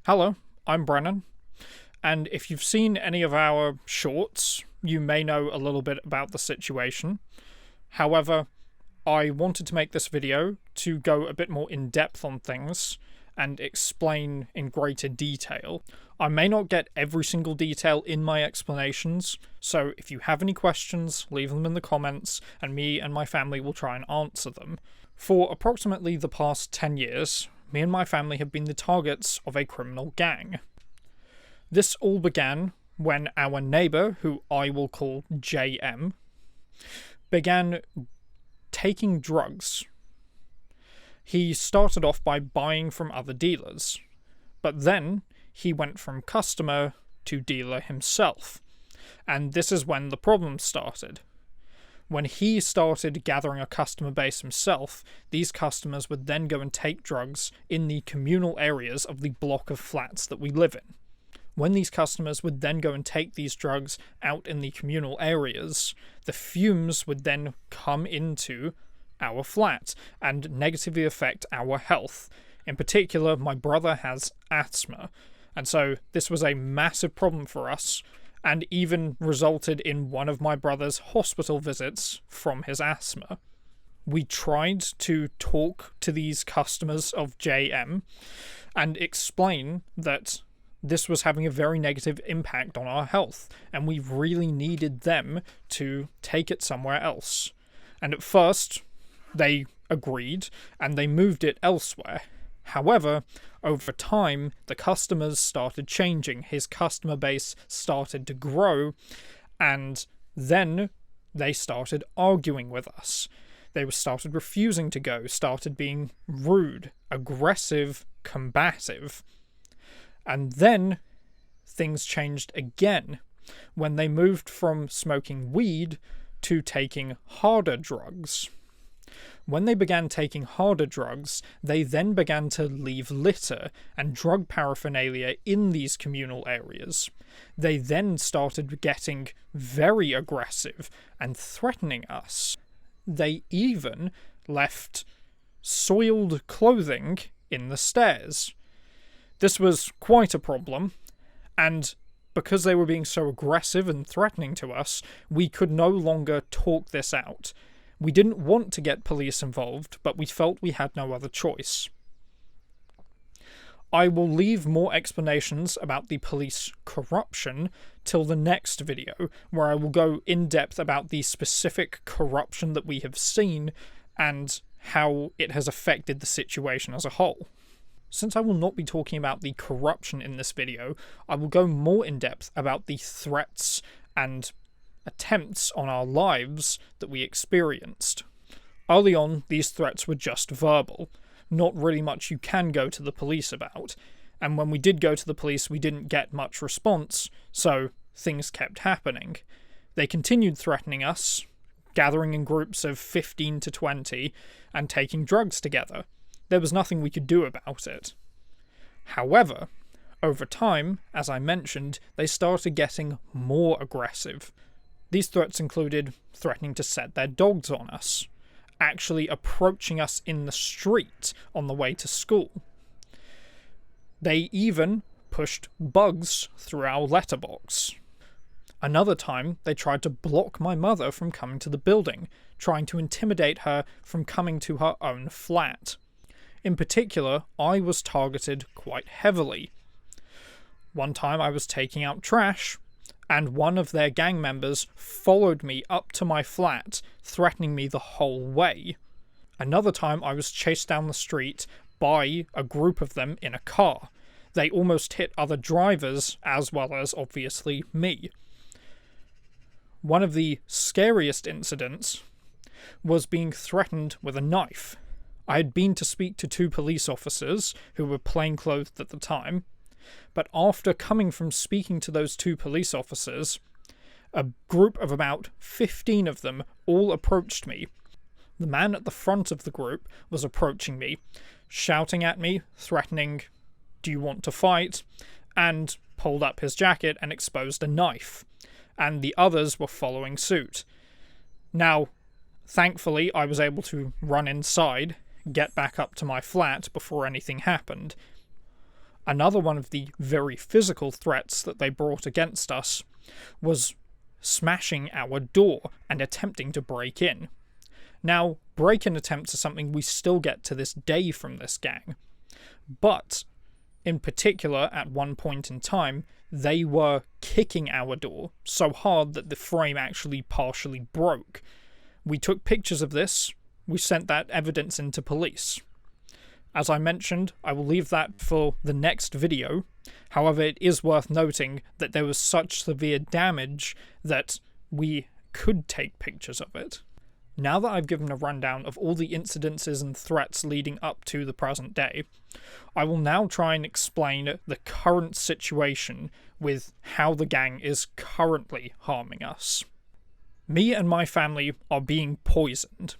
Hello, I'm Brennan, and if you've seen any of our shorts, you may know a little bit about the situation. However, I wanted to make this video to go a bit more in depth on things and explain in greater detail. I may not get every single detail in my explanations, so if you have any questions, leave them in the comments, and me and my family will try and answer them. For approximately the past 10 years, me and my family have been the targets of a criminal gang. This all began when our neighbour, who I will call JM, began taking drugs. He started off by buying from other dealers, but then he went from customer to dealer himself, and this is when the problem started. When he started gathering a customer base himself, these customers would then go and take drugs in the communal areas of the block of flats that we live in. When these customers would then go and take these drugs out in the communal areas, the fumes would then come into our flat and negatively affect our health. In particular, my brother has asthma, and so this was a massive problem for us, and even resulted in one of my brother's hospital visits from his asthma. We tried to talk to these customers of JM and explain that this was having a very negative impact on our health, and we really needed them to take it somewhere else. And at first, they agreed, and they moved it elsewhere. However, over time, the customers started changing, his customer base started to grow, and then they started arguing with us. They started refusing to go, started being rude, aggressive, combative. And then things changed again when they moved from smoking weed to taking harder drugs. When they began taking harder drugs, they then began to leave litter and drug paraphernalia in these communal areas. They then started getting very aggressive and threatening us. They even left soiled clothing in the stairs. This was quite a problem, and because they were being so aggressive and threatening to us, we could no longer talk this out. We didn't want to get police involved, but we felt we had no other choice. I will leave more explanations about the police corruption till the next video, where I will go in depth about the specific corruption that we have seen and how it has affected the situation as a whole. Since I will not be talking about the corruption in this video, I will go more in depth about the threats and attempts on our lives that we experienced. Early on, these threats were just verbal, not really much you can go to the police about, and when we did go to the police we didn't get much response, so things kept happening. They continued threatening us, gathering in groups of 15 to 20, and taking drugs together. There was nothing we could do about it. However, over time, as I mentioned, they started getting more aggressive. These threats included threatening to set their dogs on us, actually approaching us in the street on the way to school. They even pushed bugs through our letterbox. Another time, they tried to block my mother from coming to the building, trying to intimidate her from coming to her own flat. In particular, I was targeted quite heavily. One time I was taking out trash, and one of their gang members followed me up to my flat, threatening me the whole way. Another time I was chased down the street by a group of them in a car. They almost hit other drivers, as well as, obviously, me. One of the scariest incidents was being threatened with a knife. I had been to speak to 2 police officers, who were plainclothed at the time, but after coming from speaking to those 2 police officers, a group of about 15 of them all approached me. The man at the front of the group was approaching me, shouting at me, threatening, "Do you want to fight?" and pulled up his jacket and exposed a knife, and the others were following suit. Now, thankfully, I was able to run inside, get back up to my flat before anything happened. Another one of the very physical threats that they brought against us was smashing our door and attempting to break in. Now, break-in attempts are something we still get to this day from this gang, but in particular, at one point in time, they were kicking our door so hard that the frame actually partially broke. We took pictures of this, we sent that evidence into police. As I mentioned, I will leave that for the next video. However, it is worth noting that there was such severe damage that we could take pictures of it. Now that I've given a rundown of all the incidences and threats leading up to the present day, I will now try and explain the current situation with how the gang is currently harming us. Me and my family are being poisoned.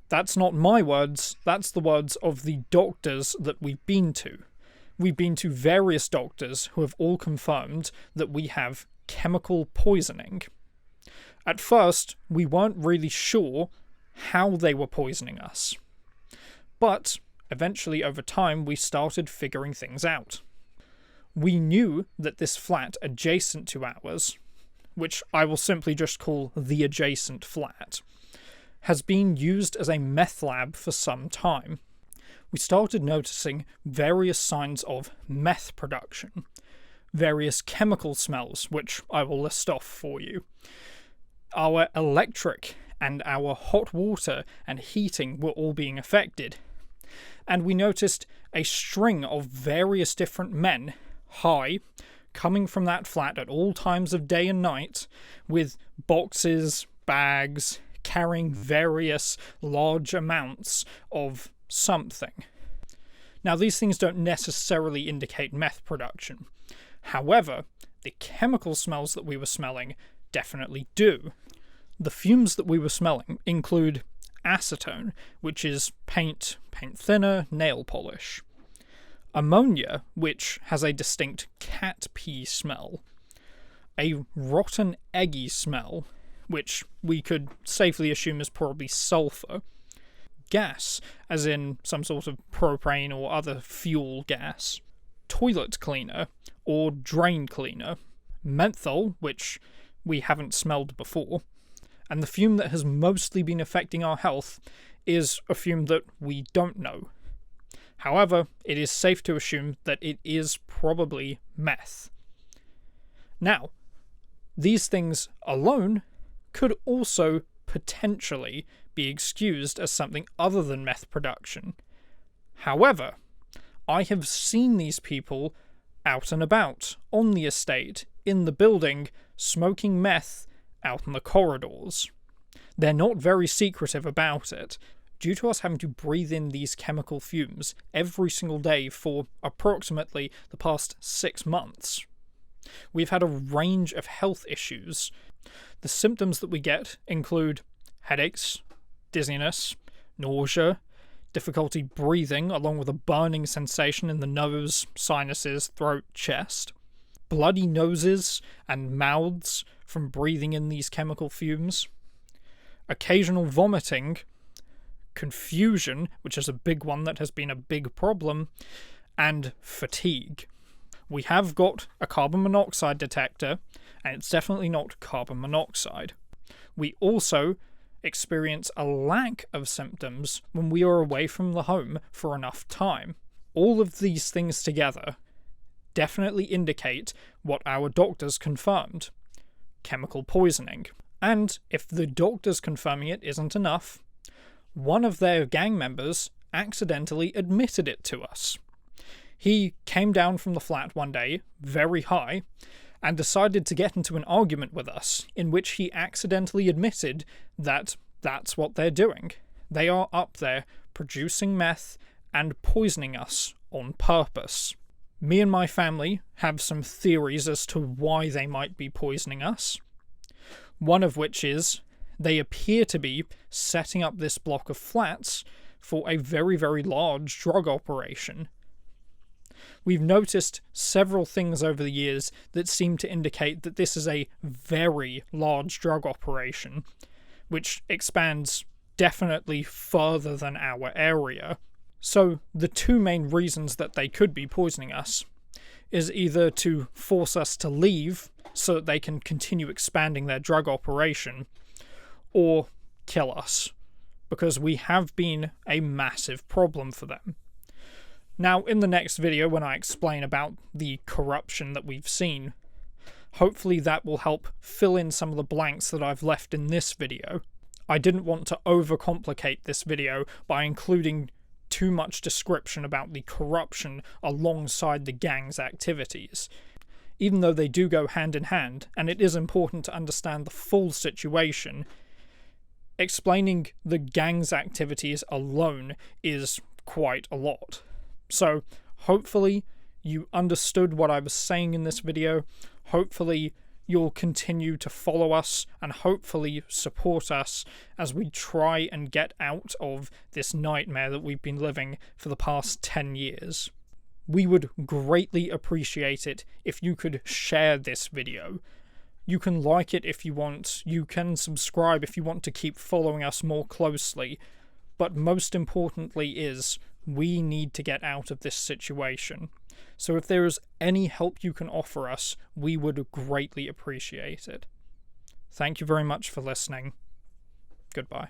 That's not my words, that's the words of the doctors that we've been to. We've been to various doctors who have all confirmed that we have chemical poisoning. At first, we weren't really sure how they were poisoning us. But eventually, over time, we started figuring things out. We knew that this flat adjacent to ours, which I will simply just call the adjacent flat, has been used as a meth lab for some time. We started noticing various signs of meth production, various chemical smells, which I will list off for you. Our electric and our hot water and heating were all being affected, and we noticed a string of various different men, high, coming from that flat at all times of day and night, with boxes, bags, carrying various large amounts of something. Now, these things don't necessarily indicate meth production. However, the chemical smells that we were smelling definitely do. The fumes that we were smelling include acetone, which is paint thinner, nail polish. Ammonia, which has a distinct cat pee smell. A rotten, eggy smell, which we could safely assume is probably sulfur. Gas, as in some sort of propane or other fuel gas. Toilet cleaner, or drain cleaner. Menthol, which we haven't smelled before. And the fume that has mostly been affecting our health is a fume that we don't know. However, it is safe to assume that it is probably meth. Now, these things alone could also potentially be excused as something other than meth production. However, I have seen these people out and about, on the estate, in the building, smoking meth out in the corridors. They're not very secretive about it. Due to us having to breathe in these chemical fumes every single day for approximately the past 6 months, we've had a range of health issues. The symptoms that we get include headaches, dizziness, nausea, difficulty breathing along with a burning sensation in the nose, sinuses, throat, chest, bloody noses and mouths from breathing in these chemical fumes, occasional vomiting, confusion, which is a big one that has been a big problem, and fatigue. We have got a carbon monoxide detector, and it's definitely not carbon monoxide. We also experience a lack of symptoms when we are away from the home for enough time. All of these things together definitely indicate what our doctors confirmed: chemical poisoning. And if the doctors confirming it isn't enough, one of their gang members accidentally admitted it to us. He came down from the flat one day, very high, and decided to get into an argument with us, in which he accidentally admitted that that's what they're doing. They are up there producing meth and poisoning us on purpose. Me and my family have some theories as to why they might be poisoning us. One of which is they appear to be setting up this block of flats for a very, very large drug operation. We've noticed several things over the years that seem to indicate that this is a very large drug operation, which expands definitely further than our area. So the two main reasons that they could be poisoning us is either to force us to leave so that they can continue expanding their drug operation, or kill us, because we have been a massive problem for them. Now, in the next video, when I explain about the corruption that we've seen, hopefully that will help fill in some of the blanks that I've left in this video. I didn't want to overcomplicate this video by including too much description about the corruption alongside the gang's activities, even though they do go hand in hand, and it is important to understand the full situation. Explaining the gang's activities alone is quite a lot. So hopefully you understood what I was saying in this video. Hopefully you'll continue to follow us and hopefully support us as we try and get out of this nightmare that we've been living for the past 10 years. We would greatly appreciate it if you could share this video. You can like it if you want, you can subscribe if you want to keep following us more closely, but most importantly is, we need to get out of this situation. So if there is any help you can offer us, we would greatly appreciate it. Thank you very much for listening. Goodbye.